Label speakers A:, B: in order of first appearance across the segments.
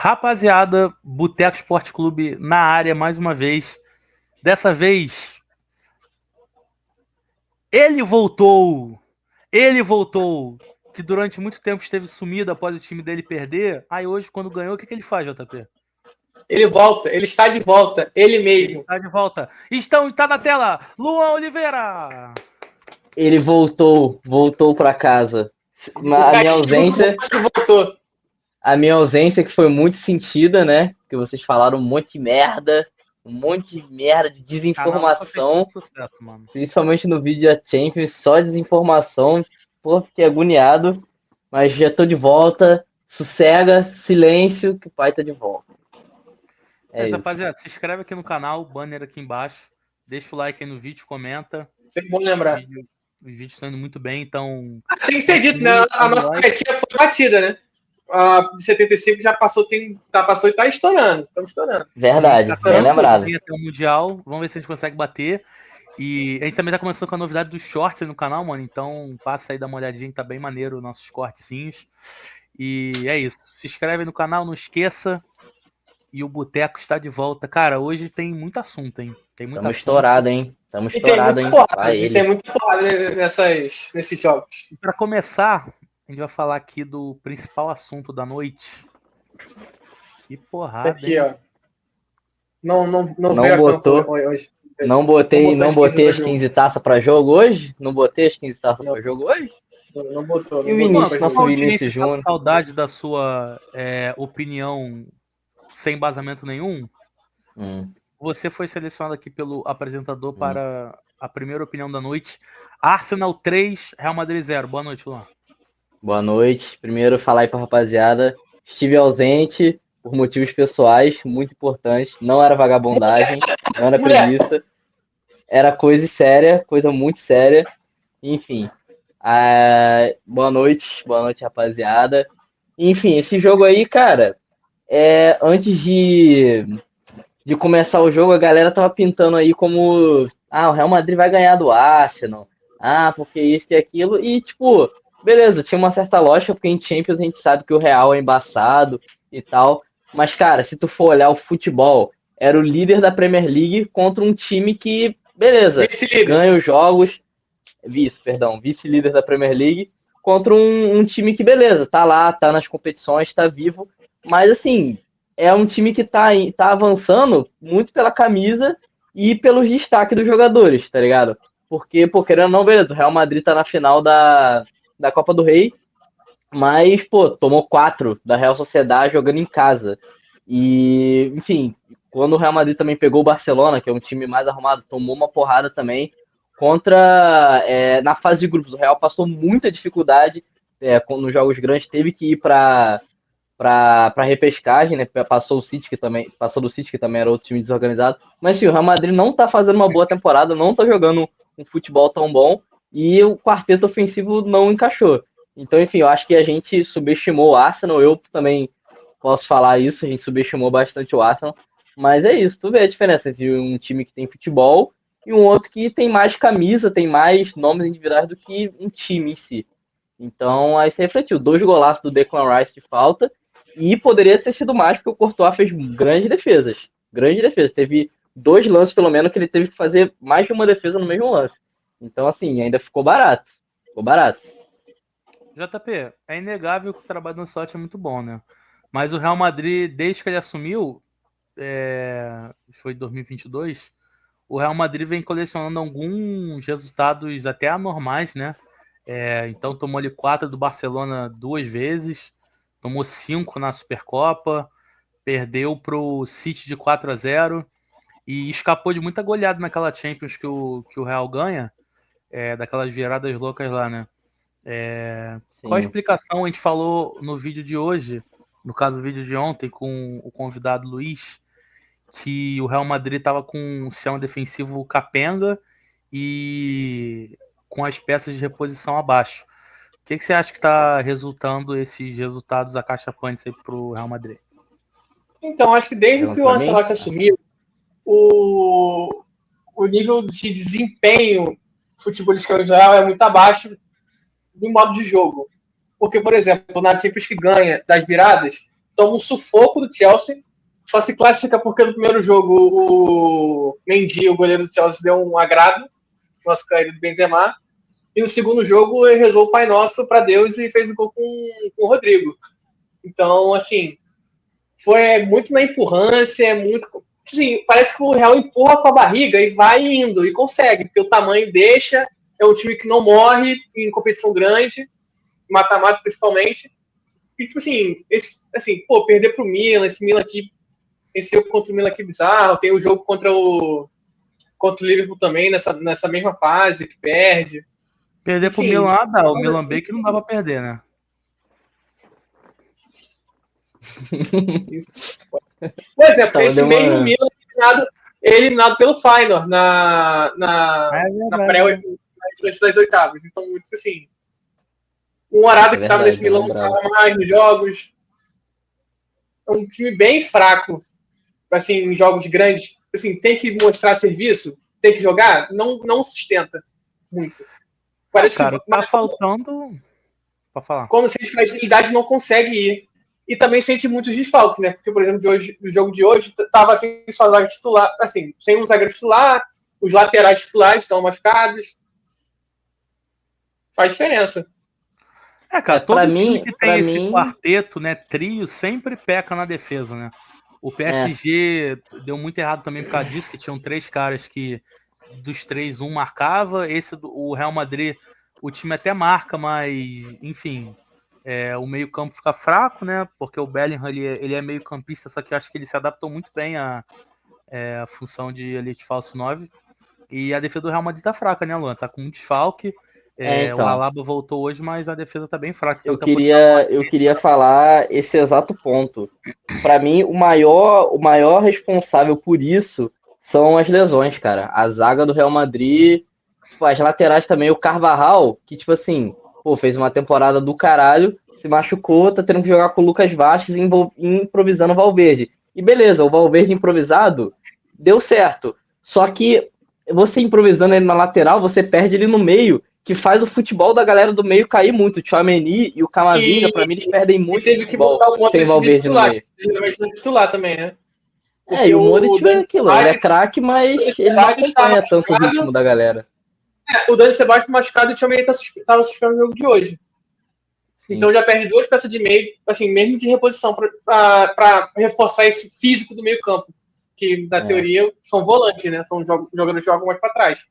A: Rapaziada, Boteco Esporte Clube na área mais uma vez. Dessa vez, ele voltou. Ele voltou. Que durante muito tempo esteve sumido após o time dele perder. Aí hoje, quando ganhou, o que ele faz, JP?
B: Ele volta, ele está de volta, ele mesmo.
A: Está de volta. Está na tela, Luan Oliveira.
C: Ele voltou para casa. A minha ausência que foi muito sentida, né? Porque vocês falaram um monte de desinformação.
A: Sucesso, mano.
C: Principalmente no vídeo da Champions, só desinformação. Pô, fiquei agoniado. Mas já tô de volta. Sossega, silêncio, que o pai tá de volta.
A: Mas, rapaziada, se inscreve aqui no canal, banner aqui embaixo. Deixa o like aí no vídeo, comenta.
B: Sempre bom lembrar.
A: Os vídeos estão indo muito bem, então.
B: Tem que ser dito, né? A nossa metinha foi batida, né? A de 75 já passou, passou e tá estourando. Estamos estourando.
C: Verdade, bem lembrado.
A: Até o Mundial, vamos ver se a gente consegue bater. E a gente também tá começando com a novidade dos shorts aí no canal, mano. Então passa aí, dá uma olhadinha, tá bem maneiro nossos cortezinhos. E é isso. Se inscreve no canal, não esqueça. E o Boteco está de volta. Cara, hoje tem muito assunto, hein?
C: Estamos estourados, hein? Estamos estourados, hein?
B: Tem muita porrada nesses jogos.
A: E pra começar, a gente vai falar aqui do principal assunto da noite. Que porrada,
B: aqui,
A: hein?
B: ó. Não
C: botou hoje. Não botei as 15 taças pra jogo hoje? Não botei as 15 taças pra jogo hoje?
B: Não botou.
C: E o Vinícius, nosso Vinícius Júnior.
A: Saudade da sua opinião sem embasamento nenhum. Você foi selecionado aqui pelo apresentador para a primeira opinião da noite. Arsenal 3, Real Madrid 0. Boa noite, Luan.
C: Boa noite. Primeiro, falar aí pra rapaziada. Estive ausente por motivos pessoais, muito importantes. Não era vagabundagem, não era preguiça. Era coisa séria, coisa muito séria. Enfim. Boa noite, rapaziada. Enfim, esse jogo aí, cara, antes de começar o jogo, a galera tava pintando aí como o Real Madrid vai ganhar do Arsenal. Porque isso e aquilo. E, tipo, beleza, tinha uma certa lógica, porque em Champions a gente sabe que o Real é embaçado e tal. Mas, cara, se tu for olhar o futebol, era o líder da Premier League contra um time que, beleza, ganha os jogos. Vice-líder da Premier League contra um time que, beleza, tá lá, tá nas competições, tá vivo. Mas, assim, é um time que tá avançando muito pela camisa e pelos destaques dos jogadores, tá ligado? Porque, querendo ou não, beleza, o Real Madrid tá na final da Copa do Rei, mas, tomou 4 da Real Sociedade jogando em casa. E, enfim, quando o Real Madrid também pegou o Barcelona, que é um time mais arrumado, tomou uma porrada também. Na fase de grupos, o Real passou muita dificuldade nos jogos grandes, teve que ir para repescagem, né? Passou do City, que também era outro time desorganizado. Mas, enfim, o Real Madrid não tá fazendo uma boa temporada, não tá jogando um futebol tão bom, e o quarteto ofensivo não encaixou. Então, enfim, eu acho que a gente subestimou o Arsenal, eu também posso falar isso, a gente subestimou bastante o Arsenal, mas é isso, tu vê a diferença entre um time que tem futebol e um outro que tem mais camisa, tem mais nomes individuais do que um time em si. Então, aí se refletiu, 2 golaços do Declan Rice de falta, e poderia ter sido mais, porque o Courtois fez grandes defesas. Teve 2 lances, pelo menos, que ele teve que fazer mais de uma defesa no mesmo lance. Então, assim, ainda ficou barato.
A: JP, é inegável que o trabalho do Ancelotti é muito bom, né? Mas o Real Madrid, desde que ele assumiu, foi em 2022, o Real Madrid vem colecionando alguns resultados até anormais, né? Então tomou ali 4 do Barcelona 2 vezes, tomou 5 na Supercopa, perdeu pro City de 4-0 e escapou de muita goleada naquela Champions que o Real ganha, daquelas viradas loucas lá, né? Qual a explicação? A gente falou no vídeo de hoje, no caso o vídeo de ontem com o convidado Luiz, que o Real Madrid estava com um sistema defensivo capenga e com as peças de reposição abaixo. O que você acha que está resultando esses resultados acachapantes aí para o Real Madrid?
B: Então, acho que desde que o Ancelotti assumiu, o nível de desempenho futebolístico do Real é muito abaixo do modo de jogo. Porque, por exemplo, na Champions que ganha das viradas, toma um sufoco do Chelsea, só se classifica porque no primeiro jogo o Mendy, o goleiro do Chelsea, deu um agrado, nosso querido Benzema, e no segundo jogo ele rezou o Pai Nosso para Deus e fez o gol com o Rodrigo. Então, assim, foi muito na empurrância, é muito... Assim, parece que o Real empurra com a barriga e vai indo, e consegue, porque o tamanho deixa, é um time que não morre em competição grande, mata-mata principalmente, e tipo assim, perder pro Milan, esse jogo contra o Milan aqui bizarro, tem o jogo contra o Liverpool também, nessa mesma fase, que perde.
A: Perder pro Milan, o Milan B que não dá pra perder, né?
B: Por exemplo, esse mesmo Milan eliminado pelo Feyenoord na pré antes das oitavas. Então, tipo assim, um Morata que estava nesse Milan não estava mais nos jogos. É um time bem fraco, assim, em jogos grandes. Assim, tem que mostrar serviço, tem que jogar, não sustenta muito.
A: Parece que tá faltando. Pra falar.
B: Como se a fragilidade não consegue ir. E também sente muitos desfalques, né? Porque, por exemplo, no jogo de hoje, tava assim, só zaga titular, assim, sem um zagueiro titular, os laterais titulares estão machucados. Faz diferença.
A: Cara, todo time que tem esse quarteto, né, trio, sempre peca na defesa, né? O PSG deu muito errado também por causa disso, que tinham 3 caras que dos 3, um marcava. O Real Madrid, o time até marca, mas, enfim, o meio-campo fica fraco, né? Porque o Bellingham ele é meio-campista, só que eu acho que ele se adaptou muito bem à função de elite falso 9. E a defesa do Real Madrid tá fraca, né, Luan? Tá com um desfalque.
C: Então,
A: o Alaba voltou hoje, mas a defesa tá bem fraca.
C: Eu queria falar esse exato ponto. Para mim, o maior responsável por isso são as lesões, cara. A zaga do Real Madrid, as laterais também, o Carvajal, que, tipo assim, fez uma temporada do caralho, se machucou, tá tendo que jogar com o Lucas Vázquez improvisando o Valverde. E beleza, o Valverde improvisado deu certo. Só que você improvisando ele na lateral, você perde ele no meio, que faz o futebol da galera do meio cair muito. O Tchouaméni e o Camavinga, pra mim, eles perdem muito
B: teve
C: futebol
B: que botar um
C: sem Valverde no meio.
B: Titular também, né?
C: E o Modric é aquilo, ele é craque, mas ele não acompanha tanto o ritmo da galera.
B: O Dani Sebastião machucado e o Tchouaméni tava suspenso no jogo de hoje. Então já perde 2 peças de meio, assim, mesmo de reposição, para reforçar esse físico do meio campo, que na teoria são volantes, né? São jogadores que jogam mais para trás.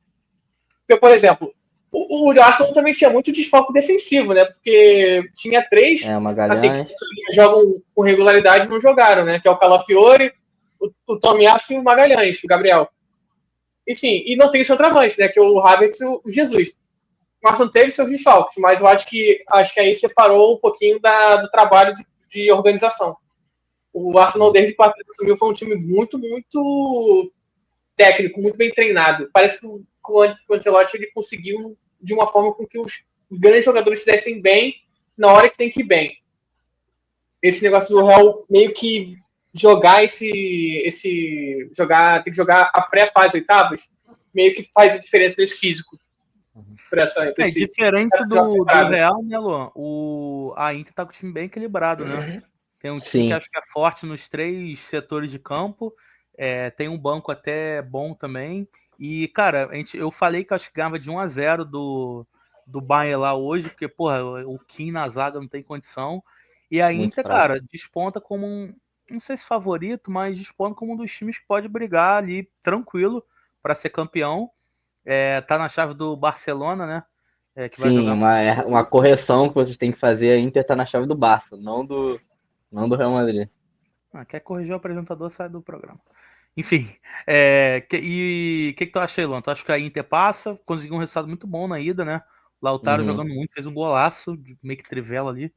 B: Porque, por exemplo, o Arsenal também tinha muito desfoque defensivo, né? Porque tinha 3 assim, que jogam com regularidade e não jogaram, né? Que é o Calafiori, o Tomiasso e o Magalhães, o Gabriel. Enfim, e não tem centroavante, né? Que é o Havertz e o Jesus. O Arsenal teve seus desfalques, mas eu acho que aí separou um pouquinho do trabalho de organização. O Arsenal, desde que o Arteta assumiu, foi um time muito, muito técnico, muito bem treinado. Parece que o Ancelotti ele conseguiu de uma forma com que os grandes jogadores se dessem bem na hora que tem que ir bem. Esse negócio do Real meio que jogar tem que jogar a pré-fase oitavas, meio que faz a diferença nesse físico.
A: Diferente do Real, né, Luan? A Inter tá com o time bem equilibrado, né? Tem um time que acho que é forte nos 3 setores de campo, tem um banco até bom também. E, cara, eu falei que acho que ganhava de 1-0 do Bayern lá hoje, porque, porra, o Kim na zaga não tem condição. E a Inter, cara, desponta como não sei se favorito, mas desponta como um dos times que pode brigar ali tranquilo para ser campeão. Tá na chave do Barcelona, né?
C: Que vai jogar uma correção que vocês têm que fazer. A Inter tá na chave do Barça, não do Real Madrid.
A: Quer corrigir o apresentador, sai do programa. Enfim, o que tu acha aí, Luan? Tu acha que a Inter passa? Conseguiu um resultado muito bom na ida, né? Lautaro jogando muito, fez um golaço, meio que trivela ali.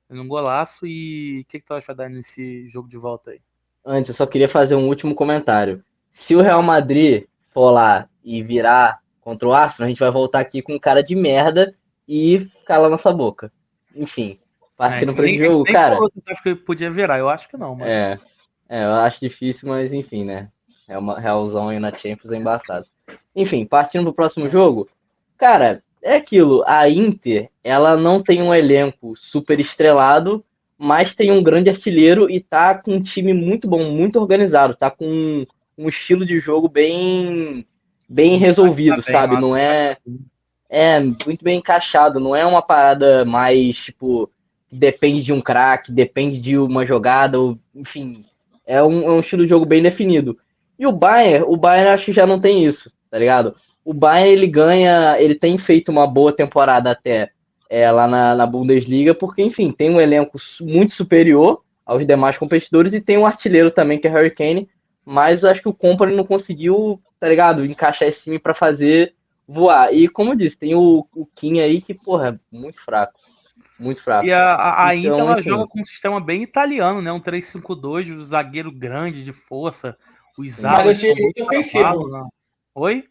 A: Fez um golaço. E o que tu acha que vai dar nesse jogo de volta aí?
C: Antes, eu só queria fazer um último comentário. Se o Real Madrid for lá e virar contra o Arsenal, a gente vai voltar aqui com cara de merda e calar nossa boca. Enfim, partindo para esse jogo, cara...
A: Você acha que podia virar? Eu acho que não, mas...
C: eu acho difícil, mas enfim, né? É uma Realzão aí na Champions, é embaçado. Enfim, partindo pro próximo jogo, cara, é aquilo. A Inter, ela não tem um elenco super estrelado, mas tem um grande artilheiro e tá com um time muito bom, muito organizado, tá com um estilo de jogo bem resolvido, sabe? Não é muito bem encaixado, não é uma parada mais, tipo, depende de um craque, depende de uma jogada, ou, enfim, é um estilo de jogo bem definido. E o Bayern acho que já não tem isso, tá ligado? O Bayern, ele tem feito uma boa temporada até lá na Bundesliga, porque, enfim, tem um elenco muito superior aos demais competidores e tem um artilheiro também, que é Harry Kane, mas eu acho que o Kompany não conseguiu, tá ligado, encaixar esse time pra fazer voar. E como eu disse, tem o Kim aí que, porra, muito fraco. Muito fraco.
A: E a Inter,
C: Então,
A: ela
C: enfim.
A: joga com um sistema bem italiano, né? Um 3-5-2, o zagueiro grande de força, os
B: Mas é um
A: alas
B: time
A: são
B: muito
A: muito
B: ofensivo.
A: né? Oi?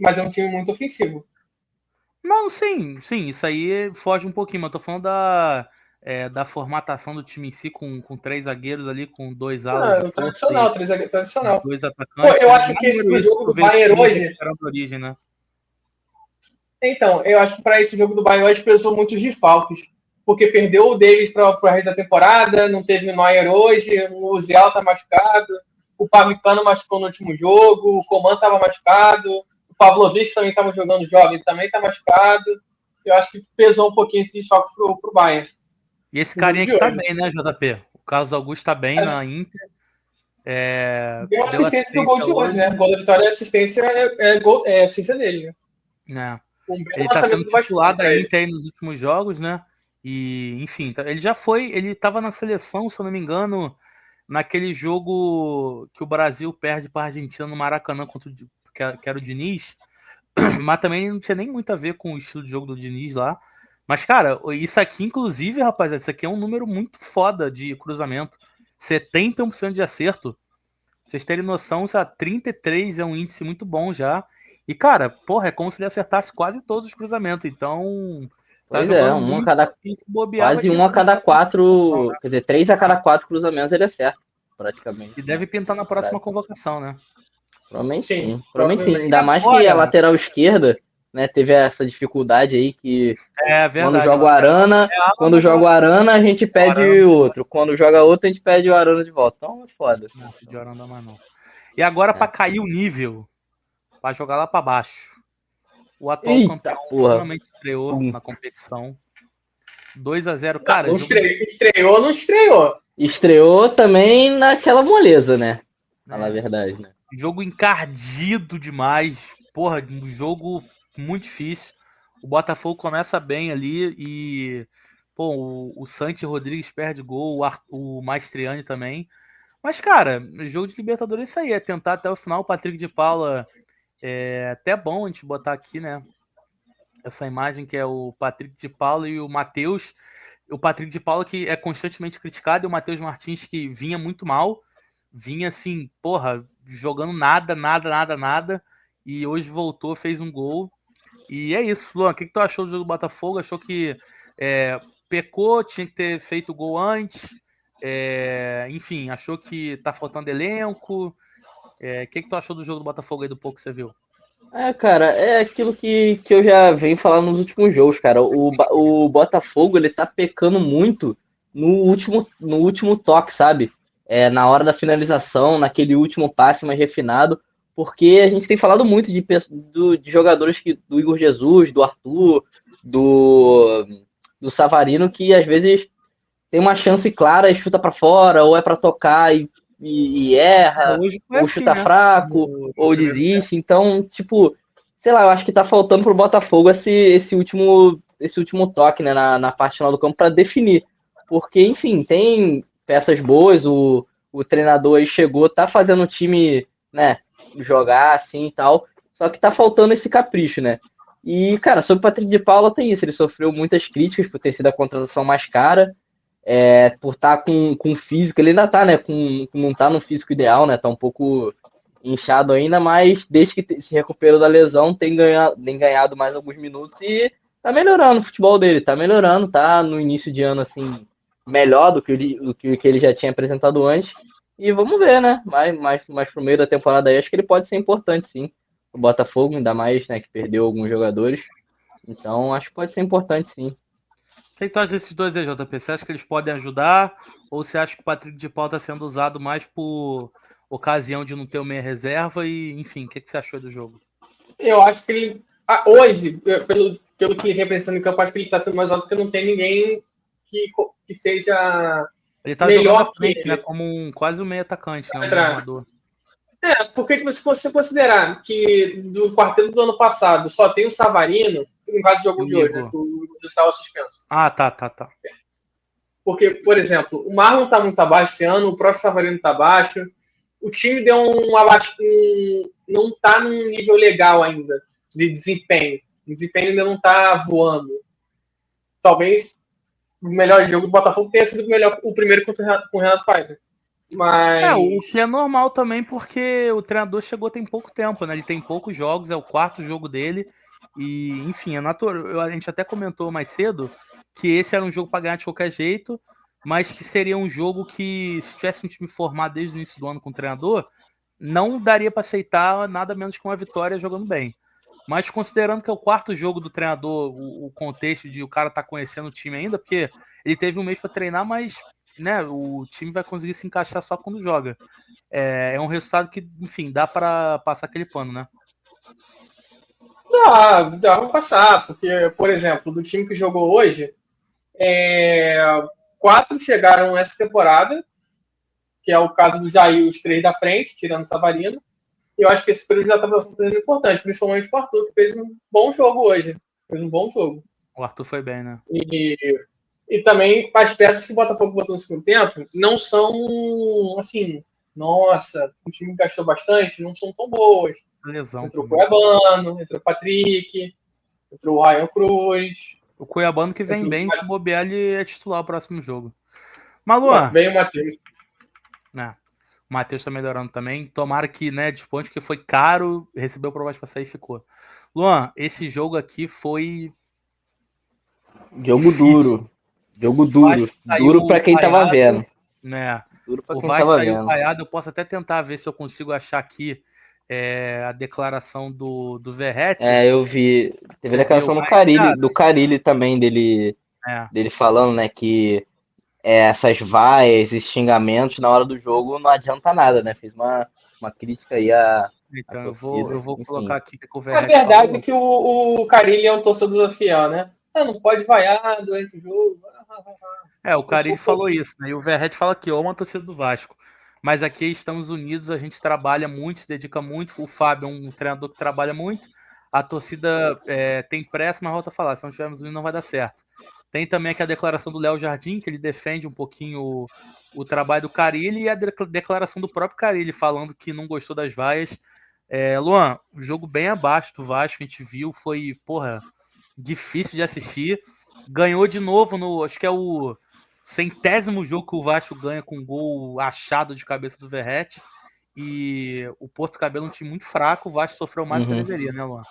B: Mas é um time muito ofensivo.
A: Não, sim, isso aí foge um pouquinho, mas eu tô falando da formatação do time em si, com três zagueiros ali, com dois alas de
B: O
A: força
B: tradicional,
A: e
B: tradicional.
A: dois
B: Pô,
A: atacantes.
B: eu acho que esse
A: Maneiro isso,
B: jogo
A: tu
B: do
A: vê o
B: Bayern
A: time
B: hoje.
A: recuperando a origem, né?
B: Então, eu acho que para esse jogo do Bayern hoje precisou muitos desfalques. Porque perdeu o Davis para o resto da temporada, não teve o Neuer hoje, o Musial tá machucado, o Pamecano machucou no último jogo, o Coman estava machucado, o Pavlovic também estava jogando jovem, também tá machucado. Eu acho que pesou um pouquinho esse desfalque pro Bayern.
A: E esse
B: No jogo
A: carinha
B: de
A: aqui tá
B: hoje.
A: bem, né, JP? O Carlos Augusto tá bem na Inter.
B: Deu
A: Deu
B: assistência pro gol
A: assistência
B: de hoje,
A: hoje,
B: né? O gol da vitória e assistência é assistência dele, né?
A: né?
B: Um belo
A: Ele tá
B: lançamento
A: sendo
B: do
A: titular
B: Bastoni
A: da
B: para ele.
A: Inter aí nos últimos jogos, né? E, enfim, ele já foi, ele tava na seleção, se eu não me engano, naquele jogo que o Brasil perde para a Argentina no Maracanã contra que era o Diniz, mas também não tinha nem muito a ver com o estilo de jogo do Diniz lá. Mas, cara, isso aqui, inclusive, rapaziada, isso aqui é um número muito foda de cruzamento. 71% de acerto. Pra vocês terem noção, sabe, 33 é um índice muito bom já. E, cara, porra, é como se ele acertasse quase todos os cruzamentos. Então, tá
C: Pois é,
A: jogando muito. E se bobear, vai
C: quase
A: ter
C: um a cada
A: convocação,
C: quatro,
A: né?
C: quer dizer, 3 a cada 4 cruzamentos ele acerta, praticamente,
A: E
C: né?
A: deve pintar na próxima convocação, né?
C: Provavelmente
B: Sim,
C: sim, provavelmente sim.
B: provavelmente.
C: Ainda mais que a
A: Agora,
C: lateral esquerda, né, teve essa dificuldade aí que
A: é
C: quando
A: verdade,
C: joga o
A: lateral
C: Arana,
A: é ala,
C: quando
A: mas
C: joga o Arana a gente
A: o Arana
C: pede outro, quando joga outro a gente pede o Arana de volta. Então é foda.
A: não, de Arana mais não. E agora, pra
C: É.
A: cair o nível, pra jogar lá pra baixo, o atual
C: Eita
A: campeão
C: porra.
A: finalmente estreou
C: Pum.
A: na competição. 2-0. Cara,
B: Não
A: jogo
B: estreou, não estreou.
C: Estreou também naquela moleza, né? Falar a
A: é,
C: verdade, né?
A: jogo encardido demais. Porra, um jogo muito difícil. O Botafogo começa bem ali e pô, o Santi Rodrigues perde gol, o Maestriani também. Mas, cara, o jogo de Libertadores é isso aí, é tentar até o final. O Patrick de Paula é até bom a gente botar aqui, né? Essa imagem que é o Patrick de Paula e o Matheus. O Patrick de Paula que é constantemente criticado e o Matheus Martins que vinha muito mal. Vinha assim, porra, jogando nada. E hoje voltou, fez um gol. E é isso, Luan. O que tu achou do jogo do Botafogo? Achou que pecou, tinha que ter feito o gol antes? Enfim, achou que tá faltando elenco? O que tu achou do jogo do Botafogo aí do pouco que você viu?
C: Cara, é aquilo que eu já venho falando nos últimos jogos, cara. O Botafogo, ele tá pecando muito no último toque, sabe? Na hora da finalização, naquele último passe mais refinado, porque a gente tem falado muito de jogadores do Igor Jesus, do Arthur, do, do Savarino, que às vezes tem uma chance clara e chuta pra fora, ou é pra tocar e erra,
A: Hoje foi
C: ou
A: assim,
C: chuta
A: né?
C: fraco,
A: No
C: ou
A: primeiro tempo.
C: desiste. Então, tipo, sei lá, eu acho que tá faltando pro Botafogo esse último toque, né, na parte final do campo pra definir. Porque, enfim, tem peças boas, o treinador aí chegou, tá fazendo o time, né, jogar assim e tal, só que tá faltando esse capricho, né? E, cara, sobre o Patrick de Paula tem isso, ele sofreu muitas críticas por ter sido a contratação mais cara, por estar com físico, ele ainda tá, né? Não tá no físico ideal, né? Tá um pouco inchado ainda, mas desde que se recuperou da lesão, tem ganhado mais alguns minutos e tá melhorando o futebol dele, tá melhorando, tá no início de ano, assim, melhor do que ele já tinha apresentado antes. E vamos ver, né? Mais pro meio da temporada aí, acho que ele pode ser importante, sim. O Botafogo, ainda mais, né, que perdeu alguns jogadores. Então, acho que pode ser importante, sim.
A: que tu acha desses dois aí, JP? Você acha que eles podem ajudar? Ou você acha que o Patrick de Paula tá sendo usado mais por ocasião de não ter o meia reserva? E, enfim, o que você achou do jogo?
B: Eu acho que ele, hoje, pelo que ele representa em campo, acho que ele está sendo mais alto porque não tem ninguém que seja
A: Ele tá
B: melhor
A: jogando à frente,
B: que
A: né?
B: ele.
A: Como quase um meio atacante, né? Um armador.
B: Porque se você considerar que do quarteto do ano passado só tem o Savarino, no caso do jogo de hoje, né? O estava suspenso.
A: Ah, tá.
B: Porque, por exemplo, o Marlon está muito abaixo esse ano, o próprio Savarino está abaixo. O time deu não está num nível legal ainda de desempenho. O desempenho ainda não está voando. Talvez o melhor jogo do Botafogo tenha sido o primeiro com o Renato Paiva. Mas...
A: o que é normal também, porque o treinador chegou tem pouco tempo, né? Ele tem poucos jogos, é o 4º jogo dele. E, enfim, é natural. A gente até comentou mais cedo que esse era um jogo para ganhar de qualquer jeito, mas que seria um jogo que, se tivesse um time formado desde o início do ano com o treinador, não daria para aceitar nada menos que uma vitória jogando bem. Mas considerando que é o 4º jogo do treinador, o contexto de o cara tá conhecendo o time ainda, porque ele teve um mês para treinar, mas, né, o time vai conseguir se encaixar só quando joga. É um resultado que, enfim, dá para passar aquele pano, né?
B: Dá pra passar, porque, por exemplo, do time que jogou hoje, 4 chegaram essa temporada, que é o caso do Jair, os 3 da frente, tirando o Savarino. E eu acho que esse período já está sendo importante, principalmente o Arthur, que fez um bom jogo hoje. Fez um bom jogo.
A: O Arthur foi bem, né?
B: E também as peças que o Botafogo botou no segundo tempo não são, assim, nossa, o time gastou bastante, não são tão boas.
A: Lesão.
B: Entrou o Cuiabano, entrou o Patrick, entrou o Ryan Cruz.
A: O Cuiabano que vem bem, se bobear, ele é titular o próximo jogo. Maluan.
B: Vem o Matheus.
A: Né? O Matheus tá melhorando também. Tomara que, né, desponte, que foi caro, recebeu proposta pra sair e ficou. Luan, esse jogo aqui foi...
C: Jogo duro. Jogo duro. Duro pra quem tava vendo.
A: Né?
C: Duro pra
A: o
C: quem
A: Vasco
C: tava
A: saiu
C: vendo.
A: caiado. Eu posso até tentar ver se eu consigo achar aqui a declaração do Verratti.
C: Eu vi. Teve a declaração do Carille também, dele falando, né, que essas vaias, esses xingamentos na hora do jogo não adianta nada, né? Fez uma crítica aí a...
A: Então, eu vou colocar aqui que o
B: Verratti A verdade falou. É que o Carille é um torcedor fiel, né? Não pode vaiar durante o jogo.
A: O Carille falou isso, né? E o Verratti fala que uma torcida do Vasco. Mas aqui estamos unidos, a gente trabalha muito, se dedica muito. O Fábio é um treinador que trabalha muito. A torcida tem pressa, mas volta a falar, se não estivermos unidos não vai dar certo. Tem também aqui a declaração do Léo Jardim, que ele defende um pouquinho o trabalho do Carille, e a declaração do próprio Carille, falando que não gostou das vaias. Luan, um jogo bem abaixo do Vasco, a gente viu, foi, difícil de assistir. Ganhou de novo, acho que é o 100º jogo que o Vasco ganha com um gol achado de cabeça do Verratti. E o Porto Cabelo é um time muito fraco, o Vasco sofreu mais do que deveria, né, Luan?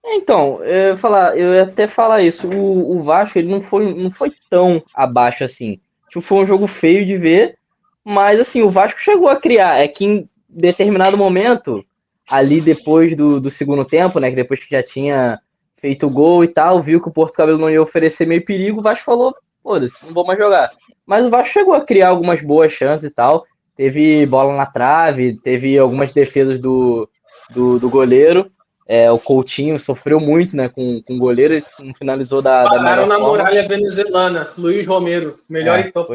C: Então, eu ia até falar isso. O Vasco ele não foi tão abaixo assim. Tipo, foi um jogo feio de ver, mas assim, o Vasco chegou a criar. É que em determinado momento, ali depois do segundo tempo, né, que depois que já tinha feito o gol e tal, viu que o Porto Cabelo não ia oferecer meio perigo, o Vasco falou, foda-se, não vou mais jogar. Mas o Vasco chegou a criar algumas boas chances e tal. Teve bola na trave, teve algumas defesas do goleiro. O Coutinho sofreu muito, né, com o goleiro, ele não finalizou da melhor
B: na
C: forma.
B: muralha venezuelana, Luiz Romero, melhor em campo.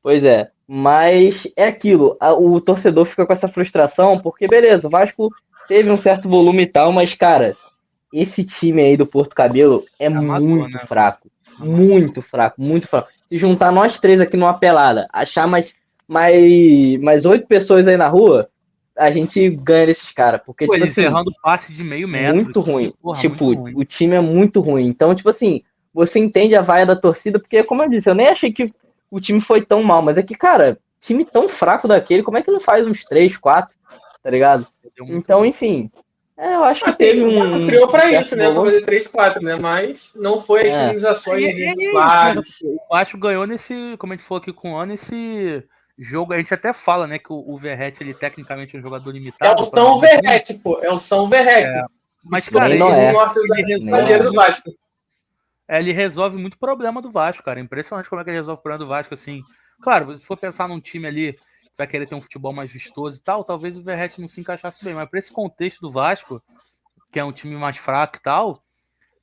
C: Pois é, mas é aquilo, o torcedor fica com essa frustração, porque beleza, o Vasco teve um certo volume e tal, mas cara, esse time aí do Porto Cabelo é muito fraco, muito fraco. Se juntar nós 3 aqui numa pelada, achar mais 8 pessoas aí na rua, a gente ganha desses caras, porque tipo
A: assim, errando passe de meio metro.
C: Muito ruim. O time é muito ruim. Então, tipo assim, você entende a vaia da torcida, porque, como eu disse, eu nem achei que o time foi tão mal, mas é que, cara, time tão fraco daquele, como é que não faz uns 3, 4, tá ligado? Então, enfim, eu acho que teve
B: criou pra isso, né? Pra fazer 3, 4, né? Mas não foi as finalizações exemplares.
A: O Vasco ganhou nesse, como a gente falou aqui com o Ana, esse jogo, a gente até fala, né, que o Verratti, ele tecnicamente é um jogador limitado.
B: É o São Verratti, pô. É o São Verratti.
A: Mas, cara,
B: ele do Vasco.
A: Ele resolve muito problema do Vasco, cara. Impressionante como é que ele resolve o problema do Vasco, assim. Claro, se for pensar num time ali que vai querer ter um futebol mais vistoso e tal, talvez o Verratti não se encaixasse bem. Mas pra esse contexto do Vasco, que é um time mais fraco e tal,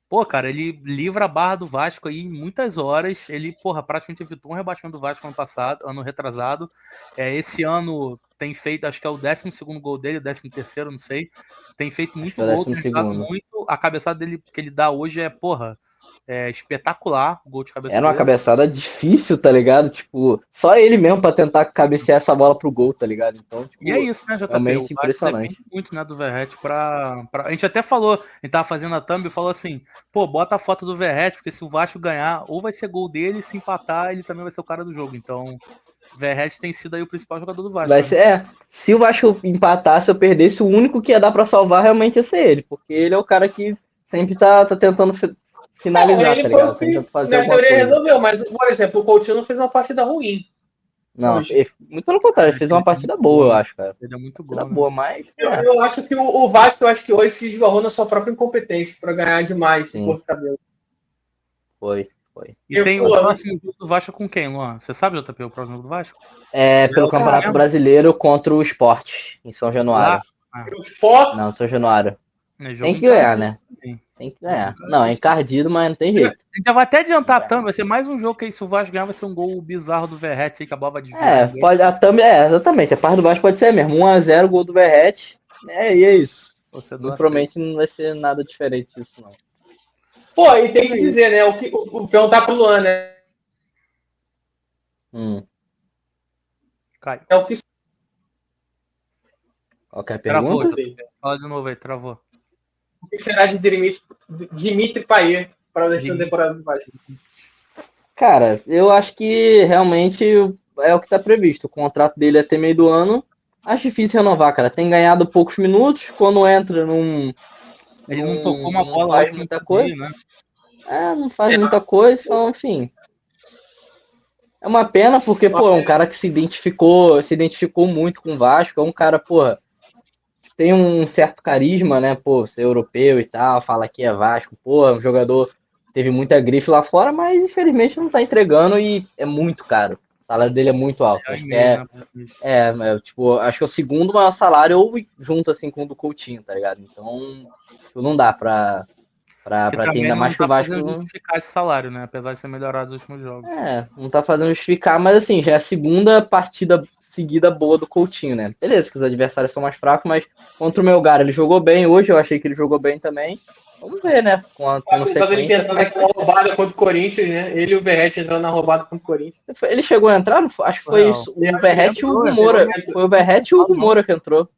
A: pô, cara, ele livra a barra do Vasco aí em muitas horas. Ele, porra, praticamente evitou um rebaixamento do Vasco ano passado, ano retrasado. Esse ano tem feito, acho que é o 12º gol dele, o 13º, não sei. Tem feito
C: Acho que
A: muito
C: é o
A: gol, tem ajudado
C: 12º.
A: muito. A cabeçada dele que ele dá hoje é, porra, espetacular o gol de cabeça
C: Era uma
A: dele.
C: cabeçada difícil, tá ligado? Tipo, só ele mesmo pra tentar cabecear essa bola pro gol, tá ligado? Então,
A: E é
C: tipo,
A: isso, né, JP? O
C: realmente
A: Vasco depende
C: impressionante.
A: muito, né, do Verratti pra... A gente até falou, a gente tava fazendo a thumb e falou assim, pô, bota a foto do Verratti, porque se o Vasco ganhar, ou vai ser gol dele, se empatar, ele também vai ser o cara do jogo. Então, o Verratti tem sido aí o principal jogador do Vasco,
C: Vai
A: né?
C: ser, se o Vasco empatasse ou perdesse, o único que ia dar pra salvar realmente ia ser ele, porque ele é o cara que sempre tá tentando finalizar, tá
B: Ele foi
C: ligado?
B: o
C: Sempre
B: que,
C: tenta fazer
B: na
C: alguma
B: teoria,
C: coisa.
B: resolveu, mas, por exemplo, o Coutinho não fez uma partida ruim
C: Não,
B: hoje.
C: muito pelo contrário, ele fez uma
A: Ele é
C: partida
A: muito
C: boa,
A: gol,
C: eu
A: né?
C: acho, cara.
A: Ele é muito
C: Partida
A: gol, né?
C: boa, mas.
B: Eu acho que o Vasco, eu acho que hoje se esbarrou na sua própria incompetência para ganhar demais do
C: Sim,
B: Porto Cabelo.
C: foi.
A: E tem o
B: Pô,
A: próximo jogo do Vasco com quem, Luan? Você sabe, JP, o próximo jogo do Vasco?
C: Pelo
A: o
C: Campeonato
A: mesmo?
C: Brasileiro contra o Sport, em São
A: Lá?
C: Januário.
B: o Sport,
C: Não, São Januário.
A: É jogo
C: Tem que ganhar,
A: encardido
C: né?
A: também.
C: Tem que
A: Jogo
C: ganhar. Não, é
A: encardido.
C: encardido, mas não tem
A: A
C: jeito.
A: gente já vai até
C: Tem que
A: adiantar
C: ganhar.
A: também, vai ser mais um jogo que aí, se o Vasco ganhar, vai ser um gol bizarro do Verratti aí, que a bola vai desviar em
C: Pode, exatamente. A parte do Vasco pode ser mesmo. 1-0, gol do Verratti. E é isso.
A: torcedor
C: Muito
A: aceita.
C: provavelmente não vai ser nada diferente disso, não.
B: pô, e tem que dizer, né? Perguntar pro Luan, né?
C: Hum,
A: Cai.
B: É o que
C: Qualquer
A: Travou,
C: pergunta?
A: JP. Fala de novo aí, travou.
B: será de Dimitri Payet para a destino da temporada do Vasco.
C: Cara, eu acho que realmente é o que tá previsto. O contrato dele é até meio do ano. Acho difícil renovar, cara. Tem ganhado poucos minutos. Quando entra,
A: Ele não tocou uma
C: não
A: bola
C: faz
A: hoje que não
C: muita coisa.
A: podia, né?
C: Não faz muita coisa. Então, enfim. É uma pena porque, pô, é um cara que se identificou muito com o Vasco. É um cara, pô, tem um certo carisma, né? Pô, ser europeu e tal, fala que é Vasco. Pô, é um jogador que teve muita grife lá fora, mas infelizmente não tá entregando e é muito caro. O salário dele é muito alto.
A: É
C: Acho que
A: meio, né?
C: tipo, acho que é o segundo maior salário ou junto assim com o do Coutinho, tá ligado? Então, tipo, não dá
A: Que
C: pra ter
A: também
C: ainda
A: ele não
C: mais que o
A: tá fazendo
C: Vasco.
A: justificar esse salário, né? Apesar de ser melhorado nos últimos jogos.
C: Não tá fazendo justificar, mas assim, já é a segunda partida seguida boa do Coutinho, né? Beleza, que os adversários são mais fracos, mas contra o Melgar ele jogou bem hoje, eu achei que ele jogou bem também. Vamos ver, né? Tendo
B: Apesar dele ter
C: sequência,
B: entrado
C: como é que
B: naquela
C: vai ser.
B: roubada contra o Corinthians, né? Ele e o Verratti entrando na roubada contra o Corinthians.
C: Ele chegou a entrar? Acho que
A: Foi
C: foi
A: real.
C: isso.
B: Eu
C: O
B: acho que ele
C: Verratti e o
B: entrou,
C: Hugo
B: entrou,
C: Moura.
B: entrou.
C: Foi o Verratti e o Hugo
A: Não.
C: Moura que entrou.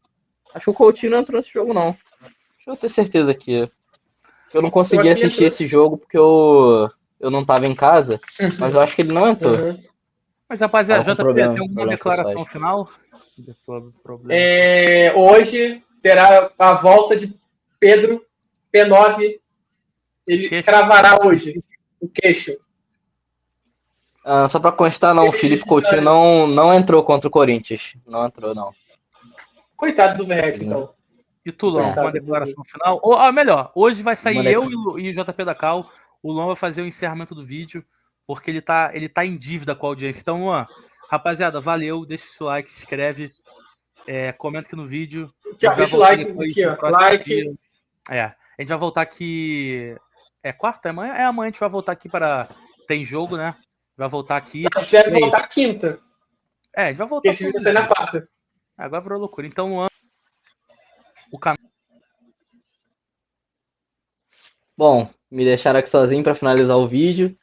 C: Acho que o Coutinho não entrou nesse jogo, não. Deixa eu ter certeza aqui. Eu não
B: Eu
C: consegui
B: acho que ele
C: assistir
B: entrou.
C: esse jogo porque eu não tava em casa, mas eu acho que ele não entrou.
B: Uhum.
A: Mas, rapaziada,
C: Tava com
A: JP, tem alguma
C: problemas pessoais.
A: declaração final? Problema.
B: Hoje terá a volta de Pedro P9. Ele
A: Queixo.
B: cravará hoje o queixo.
C: Só pra constar, não, o Felipe Coutinho não entrou contra o Corinthians. Não entrou, não.
B: Coitado do Verratti,
C: Ele não.
B: então.
A: E tu, Luan, alguma
B: Coitado do
A: declaração final? Ou, melhor, hoje vai sair
C: Uma
A: eu e o JP da Cal. O Luan vai fazer o encerramento do vídeo, porque ele tá em dívida com a audiência. Então, Luan, rapaziada, valeu. Deixa o seu like, se inscreve, comenta aqui no vídeo. A gente vai
B: Deixa o
A: voltar
B: like
A: depois
B: aqui,
A: no
B: ó.
A: próximo dia. A gente vai voltar aqui. É quarta? Amanhã? Amanhã a gente vai voltar aqui para. Tem jogo, né? Vai voltar aqui.
B: A gente vai voltar quinta.
A: A gente vai voltar.
B: Esse vídeo vai sair na quarta.
A: Agora virou loucura. Então, Luan, o canal.
C: Bom, me deixaram aqui sozinho pra finalizar o vídeo.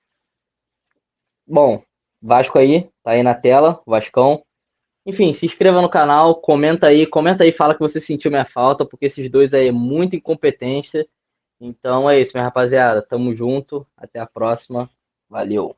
C: Bom, Vasco aí, tá aí na tela, Vascão. Enfim, se inscreva no canal, comenta aí, fala que você sentiu minha falta, porque esses dois aí é muita incompetência. Então é isso, minha rapaziada. Tamo junto, até a próxima. Valeu.